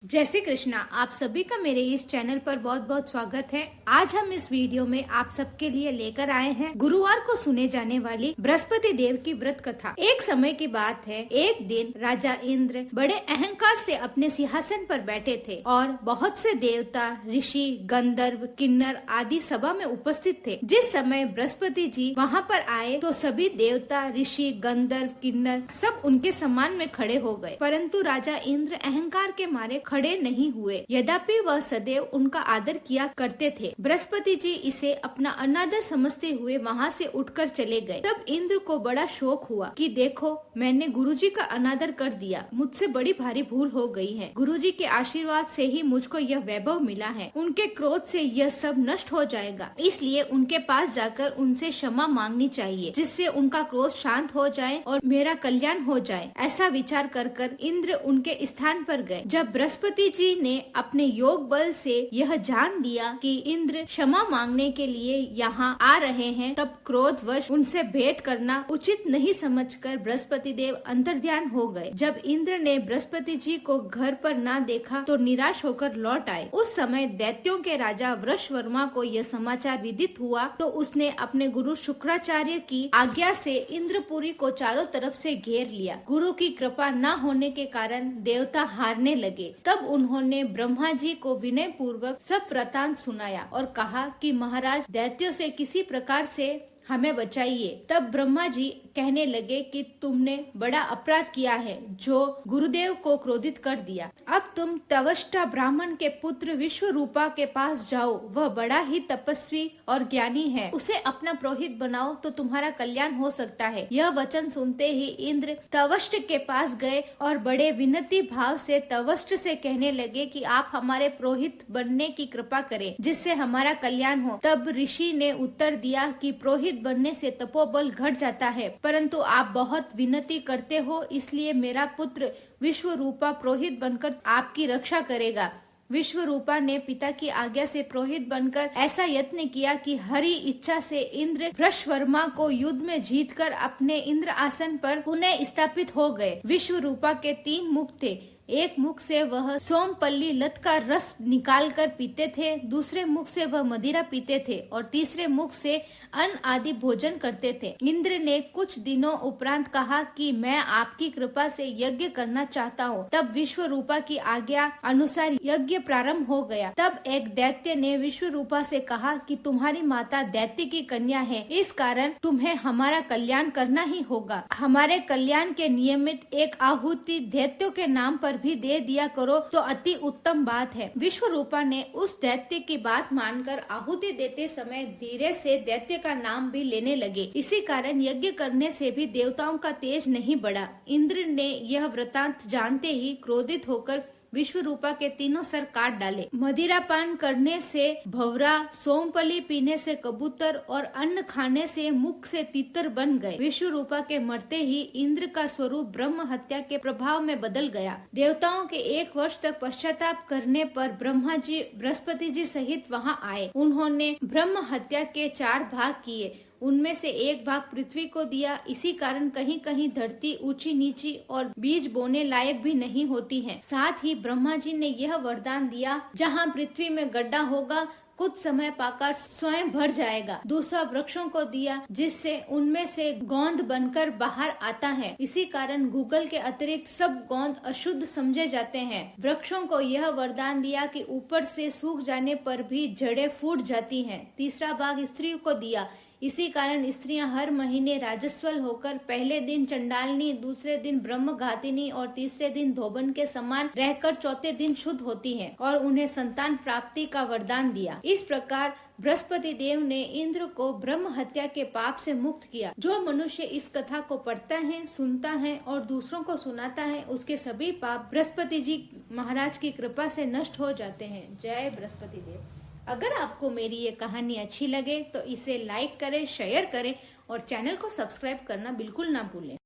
जय श्री कृष्णा। आप सभी का मेरे इस चैनल पर बहुत बहुत स्वागत है। आज हम इस वीडियो में आप सबके लिए लेकर आए हैं गुरुवार को सुने जाने वाली बृहस्पति देव की व्रत कथा। एक समय की बात है, एक दिन राजा इंद्र बड़े अहंकार से अपने सिंहासन पर बैठे थे और बहुत से देवता, ऋषि, गंधर्व, किन्नर आदि सभा में उपस्थित थे। जिस समय बृहस्पति जी वहाँ पर आए तो सभी देवता, ऋषि, गंधर्व, किन्नर सब उनके सम्मान में खड़े हो गए, परंतु राजा इंद्र अहंकार के मारे खड़े नहीं हुए। यद्यपि वह सदैव उनका आदर किया करते थे। बृहस्पति जी इसे अपना अनादर समझते हुए वहाँ से उठकर चले गए। तब इंद्र को बड़ा शौक हुआ कि देखो, मैंने गुरुजी का अनादर कर दिया, मुझसे बड़ी भारी भूल हो गई है। गुरुजी के आशीर्वाद से ही मुझको यह वैभव मिला है, उनके क्रोध से यह सब नष्ट हो जाएगा, इसलिए उनके पास जाकर उनसे क्षमा मांगनी चाहिए, जिससे उनका क्रोध शांत हो जाए और मेरा कल्याण हो जाए। ऐसा विचार कर इंद्र उनके स्थान पर गए। जब बृहस्पति जी ने अपने योग बल से यह जान लिया कि इंद्र क्षमा मांगने के लिए यहाँ आ रहे हैं, तब क्रोधवश उनसे भेंट करना उचित नहीं समझकर बृहस्पति देव अंतर्ध्यान हो गए। जब इंद्र ने बृहस्पति जी को घर पर ना देखा तो निराश होकर लौट आए। उस समय दैत्यों के राजा वृषवर्मा को यह समाचार विदित हुआ तो उसने अपने गुरु शुक्राचार्य की आज्ञा से इंद्रपुरी को चारों तरफ से घेर लिया। गुरु की कृपा न होने के कारण देवता हारने लगे। तब उन्होंने ब्रह्मा जी को विनय पूर्वक सब वृतांत सुनाया और कहा कि महाराज, दैत्यों से किसी प्रकार से हमें बचाइए। तब ब्रह्मा जी कहने लगे कि तुमने बड़ा अपराध किया है, जो गुरुदेव को क्रोधित कर दिया। अब तुम तवष्टा ब्राह्मण के पुत्र विश्वरूपा के पास जाओ, वह बड़ा ही तपस्वी और ज्ञानी है, उसे अपना पुरोहित बनाओ तो तुम्हारा कल्याण हो सकता है। यह वचन सुनते ही इंद्र तवष्ट के पास गए और बड़े विनती भाव से तवष्ट से कहने लगे कि आप हमारे पुरोहित बनने की कृपा करें, जिससे हमारा कल्याण हो। तब ऋषि ने उत्तर दिया कि पुरोहित बनने से तपोबल घट जाता है, परंतु आप बहुत विनती करते हो, इसलिए मेरा पुत्र विश्वरूपा पुरोहित बनकर आपकी रक्षा करेगा। विश्वरूपा ने पिता की आज्ञा से पुरोहित बनकर ऐसा यत्न किया कि हरि इच्छा से इंद्र वृषवर्मा को युद्ध में जीतकर अपने इंद्र आसन पर पुनः स्थापित हो गए। विश्वरूपा के 3 मुख थे। एक मुख से वह सोमपल्ली लत का रस निकालकर पीते थे, दूसरे मुख से वह मदिरा पीते थे और तीसरे मुख से अन्न आदि भोजन करते थे। इंद्र ने कुछ दिनों उपरांत कहा कि मैं आपकी कृपा से यज्ञ करना चाहता हूँ। तब विश्वरूपा की आज्ञा अनुसार यज्ञ प्रारंभ हो गया। तब एक दैत्य ने विश्वरूपा से कहा कि तुम्हारी माता दैत्य की कन्या है, इस कारण तुम्हें हमारा कल्याण करना ही होगा। हमारे कल्याण के नियमित एक आहुति दैत्यों के नाम पर भी दे दिया करो तो अति उत्तम बात है। विश्वरूपा ने उस दैत्य की बात मानकर आहुति देते समय धीरे से दैत्य का नाम भी लेने लगे। इसी कारण यज्ञ करने से भी देवताओं का तेज नहीं बढ़ा। इंद्र ने यह वृतांत जानते ही क्रोधित होकर विश्वरूपा के 3 सर काट डाले। मदिरा पान करने से भंवरा, सोमपली पीने से कबूतर और अन्न खाने से मुख से तीतर बन गए। विश्वरूपा के मरते ही इंद्र का स्वरूप ब्रह्म हत्या के प्रभाव में बदल गया। देवताओं के 1 वर्ष तक पश्चाताप करने पर ब्रह्मा जी बृहस्पति जी सहित वहां आए। उन्होंने ब्रह्म हत्या के 4 भाग किए, उनमें से 1 भाग पृथ्वी को दिया। इसी कारण कहीं कहीं धरती ऊंची नीची और बीज बोने लायक भी नहीं होती है। साथ ही ब्रह्मा जी ने यह वरदान दिया, जहां पृथ्वी में गड्ढा होगा कुछ समय पाकर स्वयं भर जाएगा। दूसरा वृक्षों को दिया, जिससे उनमें से गोंद बनकर बाहर आता है। इसी कारण गूगल के अतिरिक्त सब गोंद अशुद्ध समझे जाते हैं। वृक्षों को यह वरदान दिया कि ऊपर से सूख जाने पर भी जड़ें फूट जाती हैं। तीसरा भाग स्त्रियों को दिया। इसी कारण स्त्रियां हर महीने राजस्वल होकर पहले दिन चंडालनी, दूसरे दिन ब्रह्मघातिनी और तीसरे दिन धोबन के समान रहकर चौथे दिन शुद्ध होती हैं और उन्हें संतान प्राप्ति का वरदान दिया। इस प्रकार बृहस्पति देव ने इंद्र को ब्रह्म हत्या के पाप से मुक्त किया। जो मनुष्य इस कथा को पढ़ता है, सुनता है और दूसरों को सुनाता है, उसके सभी पाप बृहस्पति जी महाराज की कृपा से नष्ट हो जाते हैं। जय बृहस्पति देव। अगर आपको मेरी ये कहानी अच्छी लगे तो इसे लाइक करें, शेयर करें और चैनल को सब्सक्राइब करना बिल्कुल ना भूलें।